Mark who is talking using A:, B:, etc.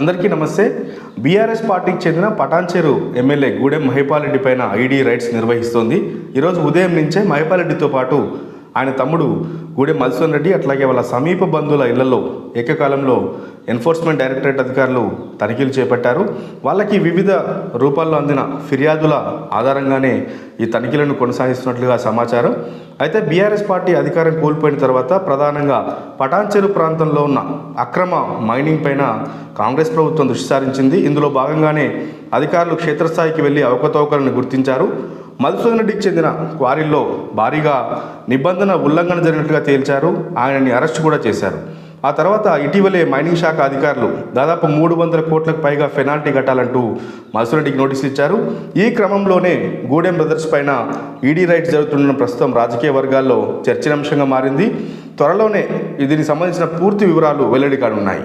A: అందరికీ నమస్తే. బీఆర్ఎస్ పార్టీకి చెందిన పటాన్చెరు ఎమ్మెల్యే గూడెం మహిపాల్రెడ్డి పైన ఈడీ రైడ్స్ నిర్వహిస్తోంది. ఈరోజు ఉదయం నుంచే మహిపాల్రెడ్డితో పాటు ఆయన తమ్ముడు గూడెం మధుసూదన్ రెడ్డి అట్లాగే వాళ్ళ సమీప బంధువుల ఇళ్లలో ఏకకాలంలో ఎన్ఫోర్స్మెంట్ డైరెక్టరేట్ అధికారులు తనిఖీలు చేపట్టారు. వాళ్ళకి వివిధ రూపాల్లో అందిన ఫిర్యాదుల ఆధారంగానే ఈ తనిఖీలను కొనసాగిస్తున్నట్లుగా సమాచారం. అయితే బీఆర్ఎస్ పార్టీ అధికారం కోల్పోయిన తర్వాత ప్రధానంగా పటాన్చెరు ప్రాంతంలో ఉన్న అక్రమ మైనింగ్ పైన కాంగ్రెస్ ప్రభుత్వం దృష్టి సారించింది. ఇందులో భాగంగానే అధికారులు క్షేత్రస్థాయికి వెళ్లి అవకతవకలను గుర్తించారు. మధుసూదన్ రెడ్డికి చెందిన క్వారీల్లో భారీగా నిబంధన ఉల్లంఘన జరిగినట్లుగా తేల్చారు. ఆయనని అరెస్టు కూడా చేశారు. ఆ తర్వాత ఇటీవలే మైనింగ్ శాఖ అధికారులు దాదాపు 300 కోట్లకు పైగా పెనాల్టీ కట్టాలంటూ మధుసూదన్ రెడ్డికి నోటీసులు ఇచ్చారు. ఈ క్రమంలోనే గూడెం బ్రదర్స్ పైన ఈడీ రైడ్స్ జరుగుతున్న ప్రస్తుతం రాజకీయ వర్గాల్లో చర్చనీయాంశంగా మారింది. త్వరలోనే దీనికి సంబంధించిన పూర్తి వివరాలు వెల్లడి కానున్నాయి.